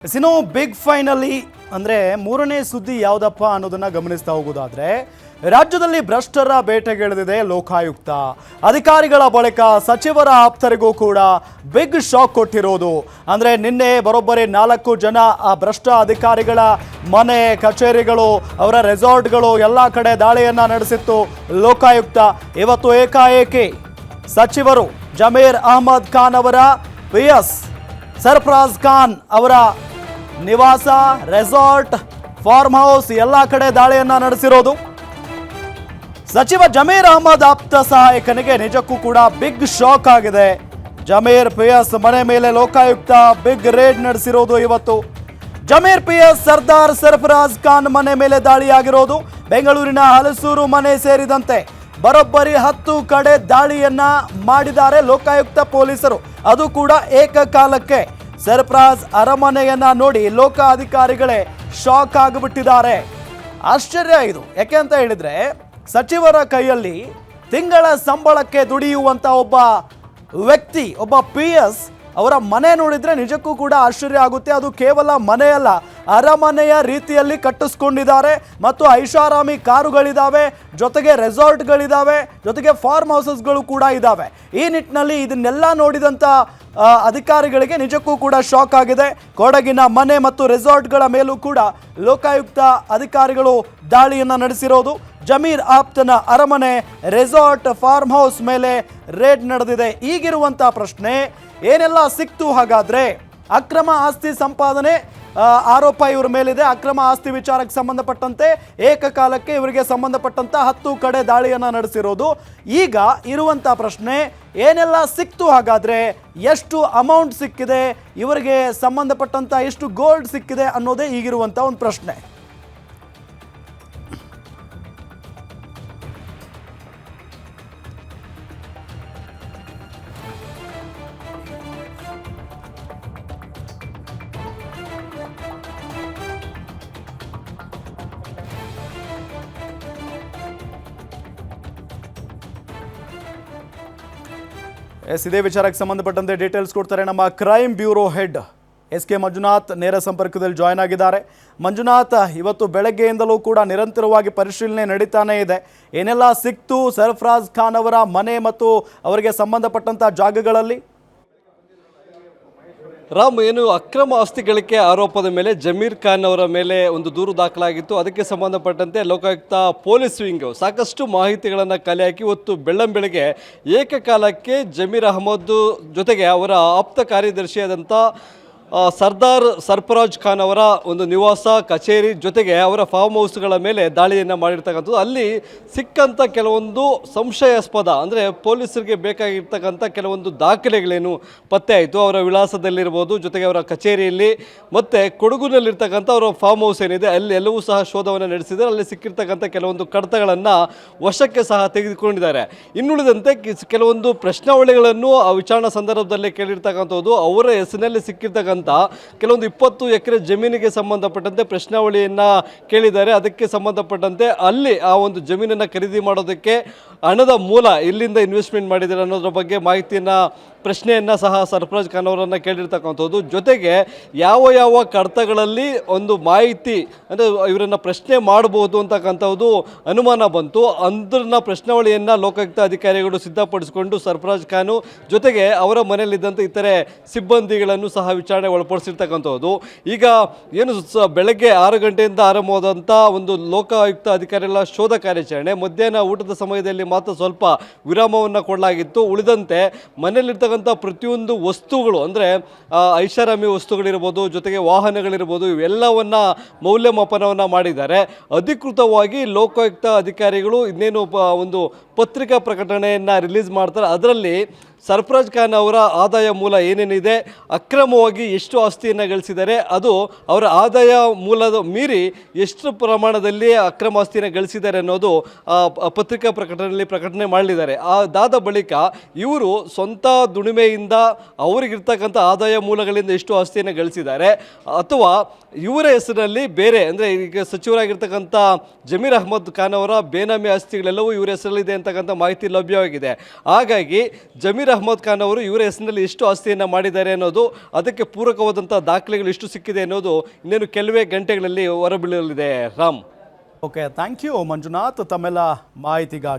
ಸಿನೋ big finally ಅಂದರೆ ಮೂರನೇ ಸುದ್ದಿ ಯಾವುದಪ್ಪ ಅನ್ನೋದನ್ನು ಗಮನಿಸ್ತಾ ಹೋಗೋದಾದರೆ ರಾಜ್ಯದಲ್ಲಿ ಭ್ರಷ್ಟರ ಬೇಟೆಗಿಳಿದಿದೆ ಲೋಕಾಯುಕ್ತ. ಅಧಿಕಾರಿಗಳ ಬಳಿಕ ಸಚಿವರ ಆಪ್ತರಿಗೂ ಕೂಡ ಬಿಗ್ ಶಾಕ್ ಕೊಟ್ಟಿರೋದು. ಅಂದರೆ ನಿನ್ನೆ ಬರೋಬ್ಬರಿ 4 ಜನ ಆ ಭ್ರಷ್ಟ ಅಧಿಕಾರಿಗಳ ಮನೆ, ಕಚೇರಿಗಳು, ಅವರ ರೆಸಾರ್ಟ್ಗಳು ಎಲ್ಲ ಕಡೆ ದಾಳಿಯನ್ನು ನಡೆಸಿತ್ತು ಲೋಕಾಯುಕ್ತ. ಇವತ್ತು ಏಕಾಏಕಿ ಸಚಿವರು ಜಮೀರ್ ಅಹಮದ್ ಖಾನ್ ಅವರ PS ಸರ್ಫರಾಜ್ ಖಾನ್ ಅವರ ನಿವಾಸ, ರೆಸಾರ್ಟ್, ಫಾರ್ಮ್ ಹೌಸ್ ಎಲ್ಲ ಕಡೆ ದಾಳಿಯನ್ನ ನಡೆಸಿರೋದು. ಸಚಿವ ಜಮೀರ್ ಅಹಮದ್ ಆಪ್ತ ಸಹಾಯಕನಿಗೆ ನಿಜಕ್ಕೂ ಕೂಡ ಬಿಗ್ ಶಾಕ್ ಆಗಿದೆ. ಜಮೀರ್ PS ಮನೆ ಮೇಲೆ ಲೋಕಾಯುಕ್ತ ಬಿಗ್ ರೇಡ್ ನಡೆಸಿರೋದು ಇವತ್ತು. ಜಮೀರ್ PS ಸರ್ದಾರ್ ಸರ್ಫರಾಜ್ ಖಾನ್ ಮನೆ ಮೇಲೆ ದಾಳಿಯಾಗಿರೋದು. ಬೆಂಗಳೂರಿನ ಹಲಸೂರು ಮನೆ ಸೇರಿದಂತೆ ಬರೋಬ್ಬರಿ 10 ಕಡೆ ದಾಳಿಯನ್ನ ಮಾಡಿದ್ದಾರೆ ಲೋಕಾಯುಕ್ತ ಪೊಲೀಸರು. ಅದು ಕೂಡ ಏಕಕಾಲಕ್ಕೆ. ಸರ್ಫರಾಜ್ ಅರಮನೆಯನ್ನ ನೋಡಿ ಲೋಕ ಅಧಿಕಾರಿಗಳೇ ಶಾಕ್ ಆಗಿಬಿಟ್ಟಿದ್ದಾರೆ. ಆಶ್ಚರ್ಯ ಇದು. ಯಾಕೆ ಅಂತ ಹೇಳಿದ್ರೆ ಸಚಿವರ ಕೈಯಲ್ಲಿ ತಿಂಗಳ ಸಂಬಳಕ್ಕೆ ದುಡಿಯುವಂತ ಒಬ್ಬ ವ್ಯಕ್ತಿ, ಒಬ್ಬ PS ಅವರ ಮನೆ ನೋಡಿದ್ರೆ ನಿಜಕ್ಕೂ ಕೂಡ ಆಶ್ಚರ್ಯ ಆಗುತ್ತೆ. ಅದು ಕೇವಲ ಮನೆಯಲ್ಲ, ಅರಮನೆಯ ರೀತಿಯಲ್ಲಿ ಕಟ್ಟಿಸ್ಕೊಂಡಿದ್ದಾರೆ ಮತ್ತು ಐಷಾರಾಮಿ ಕಾರುಗಳಿದ್ದಾವೆ, ಜೊತೆಗೆ ರೆಸಾರ್ಟ್ಗಳಿದ್ದಾವೆ, ಜೊತೆಗೆ ಫಾರ್ಮ್ ಹೌಸಸ್ಗಳು ಕೂಡ ಇದ್ದಾವೆ. ಈ ನಿಟ್ಟಿನಲ್ಲಿ ಇದನ್ನೆಲ್ಲ ನೋಡಿದಂಥ ಅಧಿಕಾರಿಗಳಿಗೆ ನಿಜಕ್ಕೂ ಕೂಡ ಶಾಕ್ ಆಗಿದೆ. ಕೊಡಗಿನ ಮನೆ ಮತ್ತು ರೆಸಾರ್ಟ್ಗಳ ಮೇಲೂ ಕೂಡ ಲೋಕಾಯುಕ್ತ ಅಧಿಕಾರಿಗಳು ದಾಳಿಯನ್ನು ನಡೆಸಿರೋದು. ಜಮೀರ್ ಆಪ್ತನ ಅರಮನೆ, ರೆಸಾರ್ಟ್, ಫಾರ್ಮ್ ಹೌಸ್ ಮೇಲೆ ರೇಡ್ ನಡೆದಿದೆ. ಈಗಿರುವಂಥ ಪ್ರಶ್ನೆ, ಏನೆಲ್ಲ ಸಿಕ್ತು ಹಾಗಾದ್ರೆ? ಅಕ್ರಮ ಆಸ್ತಿ ಸಂಪಾದನೆ ಆರೋಪ ಇವರ ಮೇಲಿದೆ. ಅಕ್ರಮ ಆಸ್ತಿ ವಿಚಾರಕ್ಕೆ ಸಂಬಂಧಪಟ್ಟಂತೆ ಏಕಕಾಲಕ್ಕೆ ಇವರಿಗೆ ಸಂಬಂಧಪಟ್ಟಂತ 10 ಕಡೆ ದಾಳಿಯನ್ನ ನಡೆಸಿರೋದು. ಈಗ ಇರುವಂತ ಪ್ರಶ್ನೆ, ಏನೆಲ್ಲ ಸಿಕ್ತು ಹಾಗಾದ್ರೆ? ಎಷ್ಟು ಅಮೌಂಟ್ ಸಿಕ್ಕಿದೆ ಇವರಿಗೆ ಸಂಬಂಧಪಟ್ಟಂತ, ಎಷ್ಟು ಗೋಲ್ಡ್ ಸಿಕ್ಕಿದೆ ಅನ್ನೋದೇ ಈಗಿರುವಂತ ಒಂದು ಪ್ರಶ್ನೆ. ಇದೇ ವಿಚಾರಕ್ಕೆ ಸಂಬಂಧಪಟ್ಟಂತೆ ಡೀಟೇಲ್ಸ್ ಕೊಡ್ತಾರೆ ನಮ್ಮ crime bureau head SK Manjunath. ನೇರ ಸಂಪರ್ಕದಲ್ಲಿ ಜಾಯ್ನ್ ಆಗಿದ್ದಾರೆ. ಮಂಜುನಾಥ್, ಇವತ್ತು ಬೆಳಗ್ಗೆಯಿಂದಲೂ ಕೂಡ ನಿರಂತರವಾಗಿ ಪರಿಶೀಲನೆ ನಡೀತಾನೆ ಇದೆ. ಏನೆಲ್ಲ ಸಿಕ್ತು ಸರ್ಫರಾಜ್ ಖಾನ್ ಅವರ ಮನೆ ಮತ್ತು ಅವರಿಗೆ ಸಂಬಂಧಪಟ್ಟಂಥ ಜಾಗಗಳಲ್ಲಿ? ರಾಮ್, ಏನು ಅಕ್ರಮ ಆಸ್ತಿ ಗಳಿಕೆ ಆರೋಪದ ಮೇಲೆ ಜಮೀರ್ ಖಾನ್ ಅವರ ಮೇಲೆ ಒಂದು ದೂರು ದಾಖಲಾಗಿತ್ತು. ಅದಕ್ಕೆ ಸಂಬಂಧಪಟ್ಟಂತೆ ಲೋಕಾಯುಕ್ತ ಪೊಲೀಸ್ ವಿಂಗ್ ಸಾಕಷ್ಟು ಮಾಹಿತಿಗಳನ್ನು ಕಲೆ ಹಾಕಿ ಇವತ್ತು ಬೆಳ್ಳಂಬೆಳಗ್ಗೆ ಏಕಕಾಲಕ್ಕೆ ಜಮೀರ್ ಅಹಮದ್ ಜೊತೆಗೆ ಅವರ ಆಪ್ತ ಕಾರ್ಯದರ್ಶಿಯಾದಂಥ ಸರ್ದಾರ್ ಸರ್ಫರಾಜ್ ಖಾನ್ ಅವರ ಒಂದು ನಿವಾಸ, ಕಚೇರಿ, ಜೊತೆಗೆ ಅವರ ಫಾರ್ಮ್ ಹೌಸ್ಗಳ ಮೇಲೆ ದಾಳಿಯನ್ನು ಮಾಡಿರ್ತಕ್ಕಂಥದ್ದು. ಅಲ್ಲಿ ಸಿಕ್ಕಂಥ ಕೆಲವೊಂದು ಸಂಶಯಾಸ್ಪದ, ಅಂದರೆ ಪೊಲೀಸರಿಗೆ ಬೇಕಾಗಿರ್ತಕ್ಕಂಥ ಕೆಲವೊಂದು ದಾಖಲೆಗಳೇನು ಪತ್ತೆ ಆಯಿತು. ಅವರ ವಿಳಾಸದಲ್ಲಿರ್ಬೋದು, ಜೊತೆಗೆ ಅವರ ಕಚೇರಿಯಲ್ಲಿ ಮತ್ತು ಕೊಡಗುನಲ್ಲಿರ್ತಕ್ಕಂಥ ಅವರ ಫಾರ್ಮ್ ಹೌಸ್ ಏನಿದೆ ಅಲ್ಲಿ ಎಲ್ಲವೂ ಸಹ ಶೋಧವನ್ನು ನಡೆಸಿದ್ದಾರೆ. ಅಲ್ಲಿ ಸಿಕ್ಕಿರ್ತಕ್ಕಂಥ ಕೆಲವೊಂದು ಕಡತಗಳನ್ನು ವಶಕ್ಕೆ ಸಹ ತೆಗೆದುಕೊಂಡಿದ್ದಾರೆ. ಇನ್ನುಳಿದಂತೆ ಕೆಲವೊಂದು ಪ್ರಶ್ನಾವಳಿಗಳನ್ನು ಆ ವಿಚಾರಣಾ ಸಂದರ್ಭದಲ್ಲಿ ಕೇಳಿರ್ತಕ್ಕಂಥದ್ದು. ಅವರ ಹೆಸರಿನಲ್ಲಿ ಸಿಕ್ಕಿರ್ತಕ್ಕಂಥ ಕೆಲವೊಂದು 20 ಎಕರೆ ಜಮೀನಿಗೆ ಸಂಬಂಧಪಟ್ಟಂತೆ ಪ್ರಶ್ನಾವಳಿಯನ್ನು ಕೇಳಿದ್ದಾರೆ. ಅದಕ್ಕೆ ಸಂಬಂಧಪಟ್ಟಂತೆ ಅಲ್ಲಿ ಆ ಒಂದು ಜಮೀನನ್ನು ಖರೀದಿ ಮಾಡೋದಕ್ಕೆ ಹಣದ ಮೂಲ ಎಲ್ಲಿಂದ ಇನ್ವೆಸ್ಟ್ಮೆಂಟ್ ಮಾಡಿದ್ದಾರೆ ಅನ್ನೋದ್ರ ಬಗ್ಗೆ ಮಾಹಿತಿಯನ್ನು, ಪ್ರಶ್ನೆಯನ್ನು ಸಹ ಸರ್ಫರಾಜ್ ಖಾನ್ ಅವರನ್ನು ಕೇಳಿರ್ತಕ್ಕಂಥದ್ದು. ಜೊತೆಗೆ ಯಾವ ಯಾವ ಕಡತಗಳಲ್ಲಿ ಒಂದು ಮಾಹಿತಿ, ಅಂದರೆ ಇವರನ್ನು ಪ್ರಶ್ನೆ ಮಾಡಬಹುದು ಅಂತಕ್ಕಂಥದ್ದು ಅನುಮಾನ ಬಂತು. ಅದನ್ನ ಪ್ರಶ್ನಾವಳಿಯನ್ನು ಲೋಕಾಯುಕ್ತ ಅಧಿಕಾರಿಗಳು ಸಿದ್ಧಪಡಿಸಿಕೊಂಡು ಸರ್ಫರಾಜ್ ಖಾನು ಜೊತೆಗೆ ಅವರ ಮನೆಯಲ್ಲಿದ್ದಂಥ ಇತರೆ ಸಿಬ್ಬಂದಿಗಳನ್ನು ಸಹ ವಿಚಾರಣೆ ಒಳಪಡಿಸಿರ್ತಕ್ಕಂಥದ್ದು. ಈಗ ಏನು ಬೆಳಗ್ಗೆ 6 ಗಂಟೆಯಿಂದ ಆರಂಭವಾದಂಥ ಒಂದು ಲೋಕಾಯುಕ್ತ ಅಧಿಕಾರಿಗಳ ಶೋಧ ಕಾರ್ಯಾಚರಣೆ ಮಧ್ಯಾಹ್ನ ಊಟದ ಸಮಯದಲ್ಲಿ ಮಾತ್ರ ಸ್ವಲ್ಪ ವಿರಾಮವನ್ನು ಕೊಡಲಾಗಿತ್ತು. ಉಳಿದಂತೆ ಮನೆಯಲ್ಲಿರ್ತಕ್ಕಂಥ ಪ್ರತಿಯೊಂದು ವಸ್ತುಗಳು, ಅಂದರೆ ಐಷಾರಾಮಿ ವಸ್ತುಗಳಿರ್ಬೋದು, ಜೊತೆಗೆ ವಾಹನಗಳಿರ್ಬೋದು, ಇವೆಲ್ಲವನ್ನ ಮೌಲ್ಯಮಾಪನವನ್ನು ಮಾಡಿದ್ದಾರೆ. ಅಧಿಕೃತವಾಗಿ ಲೋಕಾಯುಕ್ತ ಅಧಿಕಾರಿಗಳು ಇನ್ನೇನು ಒಂದು ಪತ್ರಿಕಾ ಪ್ರಕಟಣೆಯನ್ನು ರಿಲೀಸ್ ಮಾಡ್ತಾರೆ. ಅದರಲ್ಲಿ ಸರ್ಫರಾಜ್ ಖಾನ್ ಅವರ ಆದಾಯ ಮೂಲ ಏನೇನಿದೆ, ಅಕ್ರಮವಾಗಿ ಎಷ್ಟು ಆಸ್ತಿಯನ್ನು ಗಳಿಸಿದ್ದಾರೆ, ಅದು ಅವರ ಆದಾಯ ಮೂಲದ ಮೀರಿ ಎಷ್ಟು ಪ್ರಮಾಣದಲ್ಲಿ ಅಕ್ರಮ ಆಸ್ತಿಯನ್ನು ಗಳಿಸಿದ್ದಾರೆ ಅನ್ನೋದು ಪತ್ರಿಕಾ ಪ್ರಕಟಣೆ ಮಾಡಲಿದ್ದಾರೆ. ಅದಾದ ಬಳಿಕ ಇವರು ಸ್ವಂತ ದುಡಿಮೆಯಿಂದ ಅವರಿಗಿರ್ತಕ್ಕಂಥ ಆದಾಯ ಮೂಲಗಳಿಂದ ಎಷ್ಟು ಆಸ್ತಿಯನ್ನು ಗಳಿಸಿದ್ದಾರೆ, ಅಥವಾ ಇವರ ಹೆಸರಿನಲ್ಲಿ ಬೇರೆ, ಅಂದರೆ ಈಗ ಸಚಿವರಾಗಿರ್ತಕ್ಕಂಥ ಜಮೀರ್ ಅಹಮದ್ ಖಾನ್ ಅವರ ಬೇನಾಮಿ ಆಸ್ತಿಗಳೆಲ್ಲವೂ ಇವರ ಹೆಸರಲ್ಲಿದೆ ಅಂತಕ್ಕಂಥ ಮಾಹಿತಿ ಲಭ್ಯವಾಗಿದೆ. ಹಾಗಾಗಿ ಜಮೀರ್ ಜಮೀರ್ ಅಹ್ಮದ್ ಖಾನ್ ಅವರು ಇವರ ಹೆಸರಿನಲ್ಲಿ ಎಷ್ಟು ಆಸ್ತಿಯನ್ನು ಮಾಡಿದ್ದಾರೆ ಅನ್ನೋದು, ಅದಕ್ಕೆ ಪೂರಕವಾದಂಥ ದಾಖಲೆಗಳು ಎಷ್ಟು ಸಿಕ್ಕಿದೆ ಅನ್ನೋದು ಇನ್ನೇನು ಕೆಲವೇ ಗಂಟೆಗಳಲ್ಲಿ ಹೊರಬೀಳಲಿದೆ. Ram. Okay, thank you Manjunath ತಮ್ಮೆಲ್ಲ ಮಾಹಿತಿಗಾಗಿ.